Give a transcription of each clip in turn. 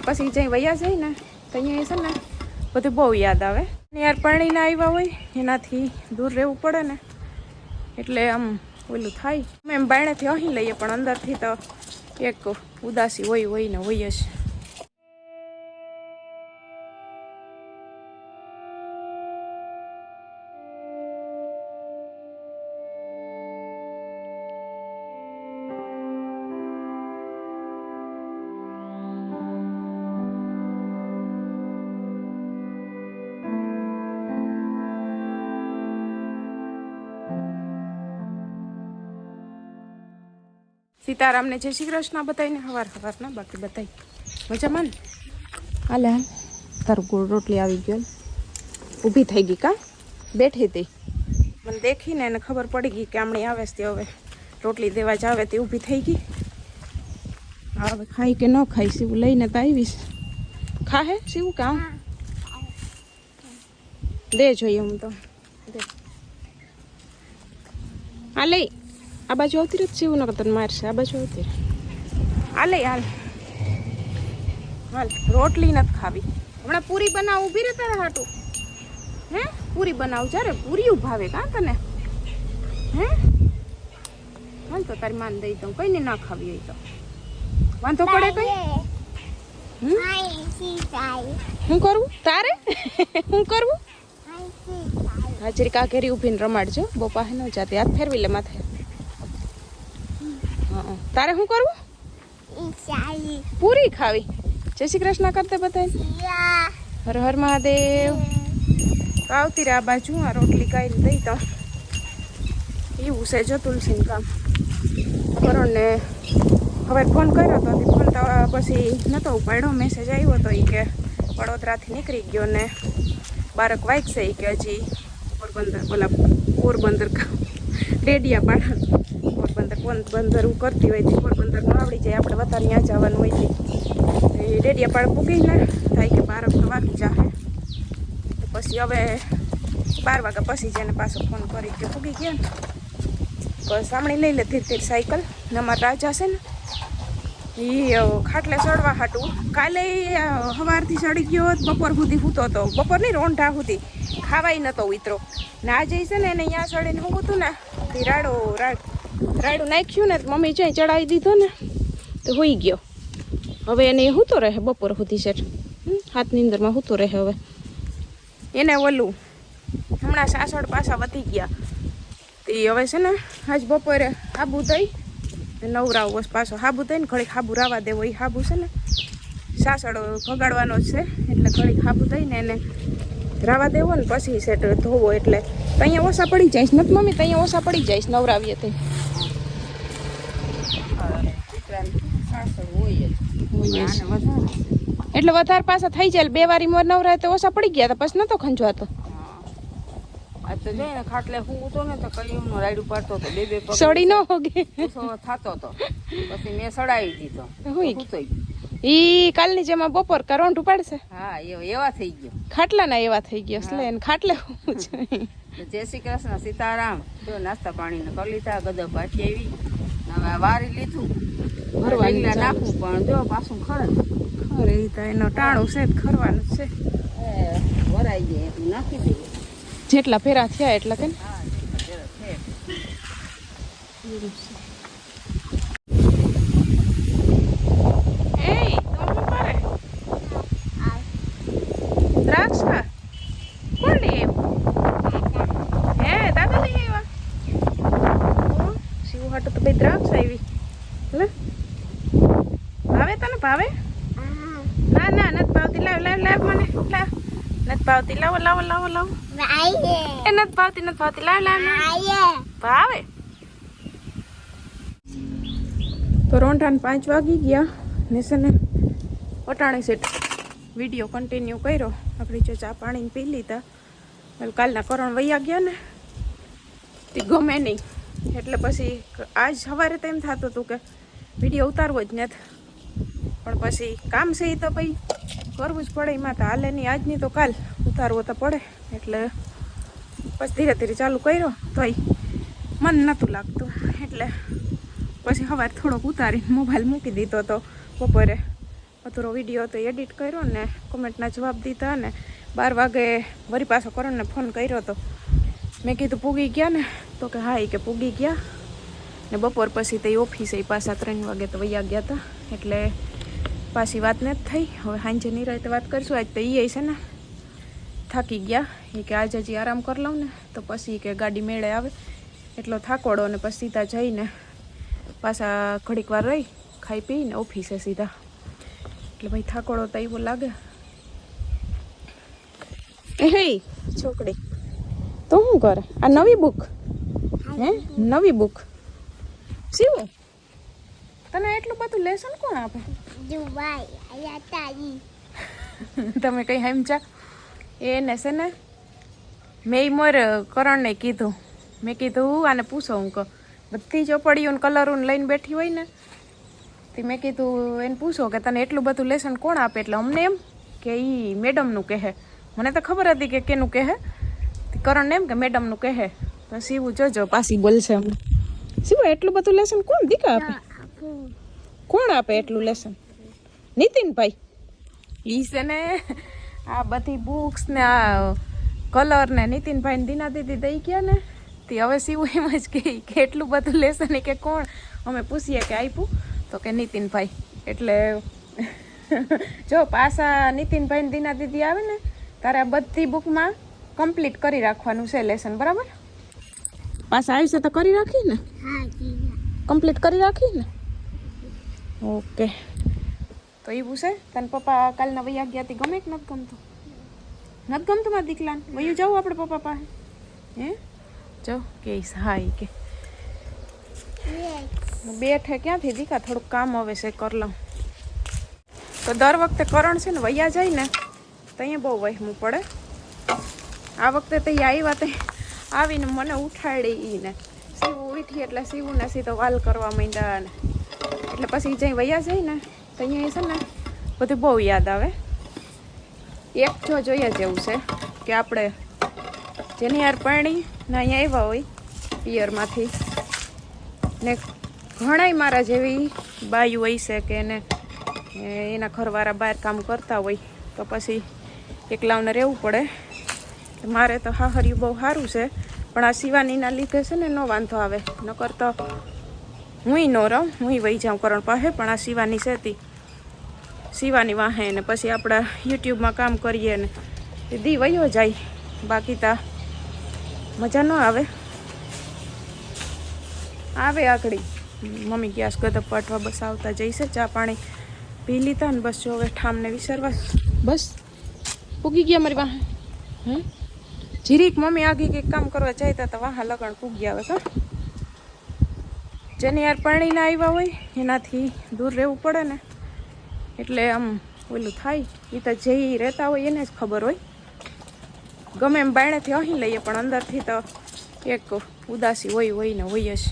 પછી જ્યાં વયા જાય ને તો અહીંયા છે ને બધું બહુ યાદ આવે યાર પાણીના આવ્યા હોય એનાથી દૂર રહેવું પડે ને એટલે આમ ઓલું થાય અમે એમ બાયણેથી અહીં લઈએ પણ અંદરથી તો એક ઉદાસી હોય ને હોય જ. સીતારામને જય શ્રી કૃષ્ણ બતાવીને હવારના બાકી બતાવી મજામાં ને. હાલે હાલ તારું ગોળ રોટલી આવી ગયો ઊભી થઈ ગઈ કા બેઠી હતી મને દેખીને એને ખબર પડી ગઈ કે આમણી આવે તે હવે રોટલી દેવા જ આવે તે ઊભી થઈ ગઈ. હવે ખાઈ કે ન ખાઈ સીવું લઈને તો આવીશ. ખાહે સીવું કામ દે જોઈએ હું તો દે હા લઈ આ બાજુ આવતી રહે સીવું ન તને મારશે આ બાજુ આવતી હાલે હાલ હાલ રોટલી નથી ખાવી હમણાં પૂરી બનાવ ઊભી રહે તારે હાટું હે પૂરી બનાવું જ્યારે પૂરી ભાવે કાં તને હે હાલ તો તારી માન દઈ દઉં કઈ ને ના ખાવી હોય તો વાંધો પડે કઈ શું કરવું તારે શું કરવું હાજરી કાકેરી ઊભીને રમાડજો બોપા હે ન જાતે હાથ ફેરવી લે માથે. તારે શું કરવું પૂરી ખાવી. જય શ્રી કૃષ્ણ કરતે બધાય હર હર મહાદેવ. આવતી રે આ બાજુ આ રોટલી કાઢી દઈ તો એવું છે જો તુલસીનું કામ કરણ ને હવે ફોન કર્યો તો ફોન તો પછી નહોતો ઉપાડ્યો મેસેજ આવ્યો હતો એ કે વડોદરાથી નીકળી ગયો ને 12 વાગશે એ કે હજી પોરબંદર ડેડિયા પોરબંદર કરતી હોય પોરબંદર નું આવડી જાય આપણે વધારે ત્યાં જવાનું હોય છે ડેડિયા પાડ પૂગી ને થાય કે 12 વાગી જાય પછી હવે 12 વાગ્યા પછી જેને પાછો ફોન કરી કે પૂગી ગયા ને બસ સામણી લઈ લે ધીરે સાયકલ ને અમારા રાજા છે ને એ ખાટલે ચડવા હાટું કાલે સવારથી ચડી ગયો બપોર સુધી સૂતો હતો બપોર નહીં રોંઢા સુધી ખાવાય નતો ઉતરો ને આજે છે ને એને અહીંયા ચડીને હું હતું ને તે રાડું નાખ્યું ને મમ્મી જ્યાં ચડાવી દીધો ને તો હોઈ ગયો. હવે એને સૂતો રહે બપોર સુધી સેટ હાથની અંદરમાં સૂતો રહે. હવે એને ઓલું હમણાં સાસડ પાછા વધી ગયા તે હવે છે ને આજ બપોરે હાબુ દઈ નવરાવ બસ પાછો હાબુ દઈને ઘડીક હાબુ રાવા દેવો એ હાબુ છે ને સાસડ ભગાડવાનો જ છે એટલે ઘડીક હાબુ દઈને એને રાવા દેવો ને પછી સેટ ધોવો એટલે અહીંયા ઓછા પડી જઈશ નથી મમ્મી ત્યાં ઓછા પડી જઈશ નવરાવીએ તે એટલે વધારે પાછા થઈ જાય 2 વારી મોર નવરાય તો ઓછા પડી ગયા તો પછી નતો ખંજવાતો. તો જઈને ખાટલે હું ઉતો ને તો કઈ રાઈડ ઉપાડતો હતો 2 પગ સડી ન હોગે થતો હતો પછી મેં સડાવી દીધો ઈ કાલની જેમ બપોર કરોંટ ઉપાડશે. હા એવા થઈ ગયો ખાટલા ના એવા થઈ ગયો એટલે ખાટલે જય શ્રી કૃષ્ણ સીતારામ. જો નાસ્તા પાણી ને કરી લીધા ગદો પાછી આવી હવે વારી લીધું ભરવા નાખવું પણ જો પાછું ખરે તો એનો ટાણું છે ખરવાનું છે વરાઈ જાય એટલું નાખી દઈએ જેટલા ફેરા થયા એટલા કે દ્રાક્ષ કોણ લઈ આવ્યું હે દાદા લઈ આવ્યા શિવ હાટું તો ભાઈ દ્રાક્ષ આવી લે ભાવે તને ભાવે ના ના નથી ભાવતી લાવ મને લાવ નથી ભાવતી લાવો એ નથી ભાવતી લાવ ભાવે તો રોંઢાને 5 વાગી ગયા ને છે ને અટાણે સેટ વિડીયો કન્ટિન્યુ કર્યો આપણી જો ચા પાણી પી લીધા કાલના કરણ વૈયા ગયા ને તે ગમે નહીં એટલે પછી આજ સવારે તો એમ થતું હતું કે વિડીયો ઉતારવો જ નથી પણ પછી કામ છે એ તો ભાઈ કરવું જ પડે એમાં તો હાલે નહીં આજની તો કાલ ઉતારવો તો પડે એટલે પછી ધીરે ધીરે ચાલુ કર્યો તોય મન નહોતું લાગતું એટલે પછી સવારે થોડોક ઉતારીને મોબાઈલ મૂકી દીધો તો બપોરે અધૂરો વિડીયો હતો એડિટ કર્યો ને કોમેન્ટના જવાબ દીધા ને 12 વાગે વરી પાછો કરણને ફોન કર્યો હતો. મેં કીધું પૂગી ગયા ને, તો કે હા કે પૂગી ગયા ને બપોર પછી તે ઓફિસે પાછા 3 વાગે તો વૈયા ગયા હતા, એટલે પાછી વાત નથી થઈ. હવે સાંજે નિરાંતે વાત કરીશું. આજ તો એ છે ને થાકી ગયા, એ કે આજે હજી આરામ કરી લઉં ને તો પછી કે ગાડી મેળે આવે એટલો થાકોડો, ને પછી સીધા જઈને પાછા ઘડીક વાર રહી ખાઈ પીને ઓફિસે સીધા. એટલે ભાઈ થાકોડો તો એવો લાગે. હે છોકરી તો શું કરે? આ નવી બુક હે? નવી બુક શીવું? તને એટલું બધું લેસન કોણ આપે? તમે કઈ સમજા? એને છે ને મેં મોર કરણને કીધું, મેં કીધું આને પૂછો હું કહું બધી ચોપડીઓ ને કલરો લઈને બેઠી હોય ને, તે મેં કીધું એને પૂછો કે તને એટલું બધું લેસન કોણ આપે? એટલે અમને એમ કે એ મેડમનું કહે. મને તો ખબર હતી કે કેનું કહે. કરણને એમ કે મેડમનું કહે. તો શિવું જોજો પાછી બોલશે અમને. શિવું એટલું બધું લેસન કોણ દીકા આપે? કોણ આપે એટલું લેસન? નીતિનભાઈ. ઈ છે ને આ બધી બુક્સ ને આ કલર ને નીતિનભાઈ ને દીના દીદી દઈ ગયા ને, તે હવે શિવું એમ જ કે એટલું બધું લેસન કે કોણ? અમે પૂછીએ કે આપ્યું, તો કે નીતિનભાઈ. એટલે જો પાછા નીતિનભાઈ ને દીના દીદી આવે ને તારે આ બધી બુકમાં કમ્પ્લીટ કરી રાખવાનું છે લેસન, બરાબર? પાછા આવશે તો કરી રાખી ને? કમ્પ્લીટ કરી રાખી ને? ઓકે. તો એવું છે. તને પપ્પા કાલના વૈયા ગયા હતી, ગમે કે નથી ગમતું? નથી ગમતું મારા દીકલાને? વયું જાઉં આપણે પપ્પા પાસે? હે જો કહીશ હા એ કે બેઠે ક્યાંથી દીકા, થોડુંક કામ હવે છે કરી લઉં. તો દર વખતે કરણ છે ને વૈયા જાય ને તો અહીંયા બહુ વહેમું પડે. આ વખતે તો આવ્યા તે આવીને મને ઉઠાડી ને શિવું ઉઠી એટલે શિવુંને સીધો વાલ કરવા માંડ્યા ને, એટલે પછી જ્યાં વૈયા જાય ને તો અહીંયા છે ને બધું બહુ યાદ આવે. એક જો જોઈએ જેવું છે કે આપણે જેની યાર પરણી ને અહીંયા આવ્યા હોય પિયરમાંથી ને ઘણાય મારા જેવી બાયું હોય છે કે એને એના ઘરવાળા બહાર કામ કરતા હોય તો પછી એકલાવને રહેવું પડે. મારે તો હાહર્યું બહુ સારું છે, પણ આ શિવાનીના લીધે છે ને ન વાંધો આવે. નકર તો હુંય ન રહું, હુંય વહી જાઉં કરણ પાસે, પણ આ શિવાની છે તી શિવાની વાહે ને પછી આપણા યુટ્યુબમાં કામ કરીએ ને એ દી વયો જાય. બાકી તા મજા ન આવે. આવે આકડી મમ્મી ગેસ ગદપ પાટવા બસ આવતા જઈશે. ચા પાણી પી લીધા ને બસ જો હવે ઠામને વિસરવા બસ પૂગી ગયા મારી વાહે. જીરીક મમ્મી આગી કંઈક કામ કરવા જાય તો વાહા લગણ પૂગ્યા આવે. કા જેને યાર પાણીના આવ્યા હોય એનાથી દૂર રહેવું પડે ને, એટલે આમ ઓલું થાય. એ તો જે રહેતા હોય એને જ ખબર હોય. ગમે એમ બાયણેથી અહીં લઈએ પણ અંદરથી તો એક ઉદાસી હોય ને હોય જ.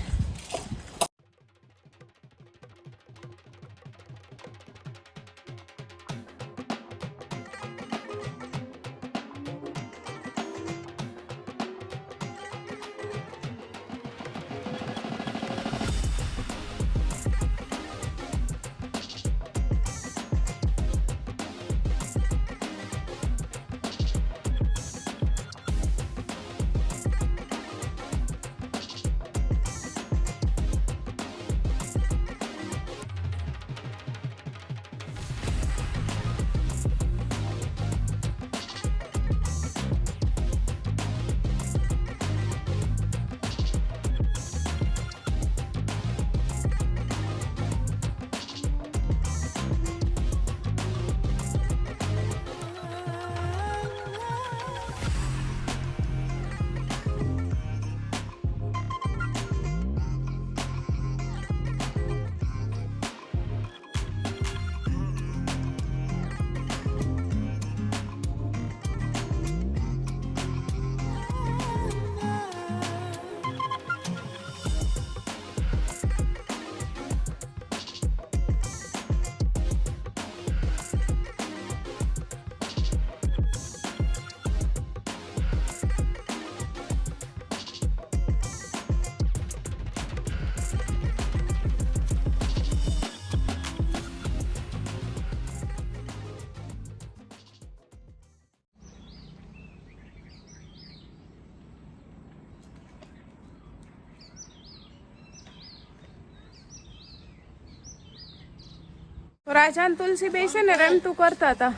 રાજા ને તુલસી બે છે ને રમતું કરતા હતા.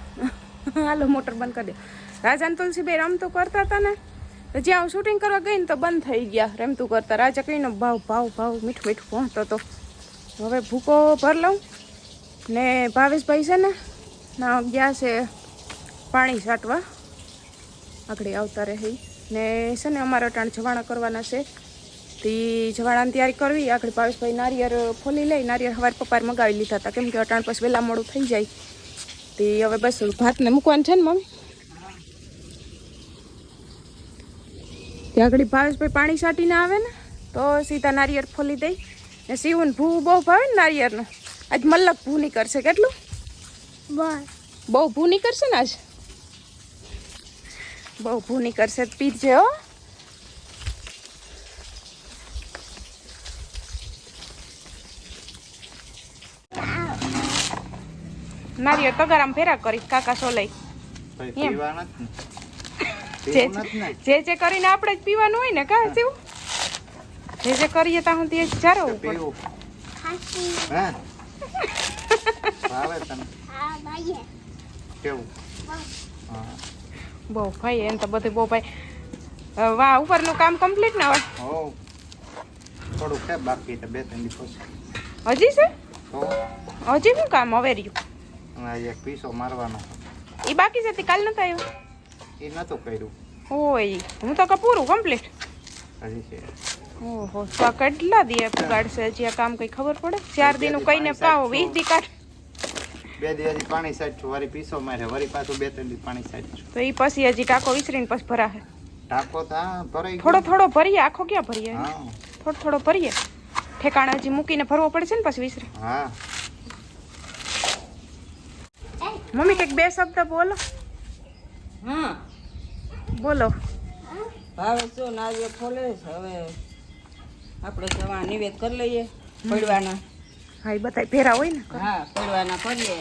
હાલો મોટર બંધ કરી દે. રાજા ને તુલસી બે રમતું કરતા હતા ને તો જ્યાં હું શૂટિંગ કરવા ગઈ ને તો બંધ થઈ ગયા રમતું કરતા. રાજા કહીને ભાવ ભાવ ભાવ મીઠું મીઠું પહોંચતો હતો. હવે ભૂકો ભર લઉં ને ભાવેશભાઈ છે ને ના ગયા છે પાણી છાંટવા આગળ આવતા રહી ને છે ને અમારા અટાણ જવાણા કરવાના છે. તે જવાણાની તૈયારી કરવી. આગળ ભાવેશભાઈ નારિયેર ફોલી લઈ. નારિયેર સવારે પપ્પાએ મગાવી લીધા હતા કેમ કે અટાણ પછી વહેલા મોડું થઈ જાય. તે હવે બસ ભાતને મૂકવાનું છે ને મમ્મી. ત્યાં આગળ ભાવેશભાઈ પાણી છાંટીને આવે ને તો સીધા નારિયેર ફોલી દઈ ને સીવું ભૂ બહુ ભાવે ને નારિયેરનું. આજ મલ્લક ભૂ નીકળશે. કેટલું બહુ ભૂ નીકળશે ને આજ બહુ ભૂ નીકળશે. પીરજે હો. નારિયેળ તગારામ ફેરા કરી કાકા સોલાઈ જે કરીને આપણે જ પીવાનું હોય ને કા જેવું જે કરીએ ત્યાં સુધી ચારો બહુ ભાઈ એમ તો બધું બહુ ભાઈ. વાહ ઉપરનું કામ કમ્પ્લીટ ને હવે થોડું છે બાકી તો 2-3 દિવસ હજી છે. હજી શું કામ હવે રહ્યું? એક પીસો મારવાનો એ બાકી છે. કાલ નતા આવ્યો એ નતું કર્યું હોય. હું તો પૂરું કમ્પ્લીટ હજી છે. ઓહો તો કેટલા દી પુગાડશે હજી આ કામ કઈ ખબર પડે? 4 દીનું કઈને પાવો 20 દી કાઢ. 2 દી હજી પાણી સાચું વરી પીસો મારે વરી પાછું 2-3 દી પાણી સાચું તો એ પછી હજી ટાંકો વિસરીને પછી ભરાશે. ટાંકો તો ભરાઈ થોડો થોડો ભરીએ. આખો ક્યાં ભરીએ? હા થોડો થોડો ભરીએ. ઠેકાણે હજી મૂકીને ભરવો પડે છે ને પછી વિસરે. હા મમ્મી કંઈક 2 શબ્દ બોલો. હા બોલો. ભાવે જો નારિયેળ ફોલે છે. હવે આપણે જવા નિવેદ કરી લઈએ પડવાના. હા એ બધા ફેરા હોય ને. હા પડવાના કરીએ.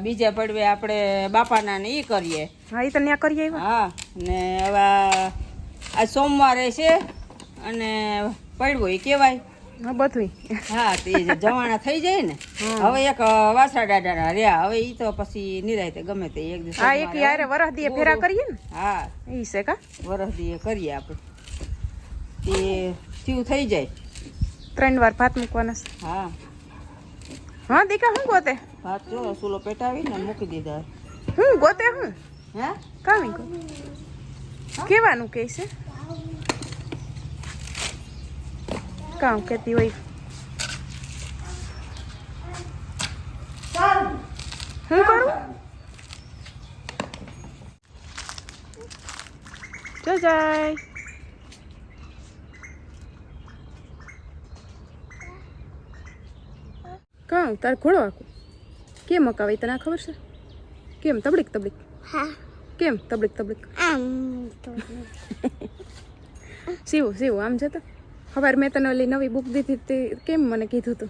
બીજા પડવે આપણે બાપાના ને ઈ કરીએ. હા એ તો ત્યાં કરીએ. હા ને હવે આ સોમવારે છે અને પડવો એ કહેવાય. હા બધું. હા તે જવાણા થઈ જાય ને. હવે એક વાસા દાડાના રહ્યા. હવે ઈ તો પછી નિરાયતે ગમે તે એક દિવસ. હા એક યારે વરસ દીએ ફેરા કરીએ ને. હા ઈ છે કા વરસ દીએ કરીએ આપણે. તે થયું થઈ જાય. 3 વાર ભાત મૂકવાના છે. હા હા દીકા હું ગોતે ભાત જો સુલો પેટાવીને મૂકી દીધા. હું ગોતે હું હે કામી કો કેવાનું કે છે કામ કેતી હોય. હું કરું જો જાય કામ તાર ઘોડો આખું કેમ મકાવાય તને ખબર છે? કેમ તબડીક તબડીક? હા કેમ તબડીક તબડીક? સીવું સીવું આમ જતા ખબર. મેં તને ઓલી નવી બુક દીધી તે કેમ મને કીધું તું?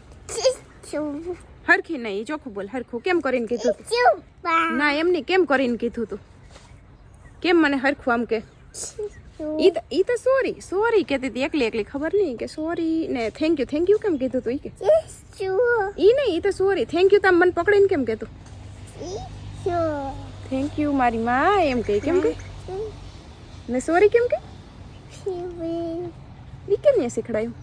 હરખી નહીં ચોખ્ખું બોલ. હરખું કેમ કરીને કીધું તું? ના એમ નહીં કેમ કરીને કીધું તું? કેમ મને હરખું આમ કે? ઈ તો સોરી સોરી કહેતી હતી એકલી એકલી. ખબર નહીં કે સોરી ને થેન્ક યુ કેમ કીધું તું? ઈ કે ઈ નહીં ઈ તો સોરી થેન્ક યુ તમે મને પકડીને કેમ કહેતું? થેન્ક યુ મારી માં એમ કહે. કેમ કે ને સોરી કેમ કે? ઈ કેમ નહીં શીખડાયું?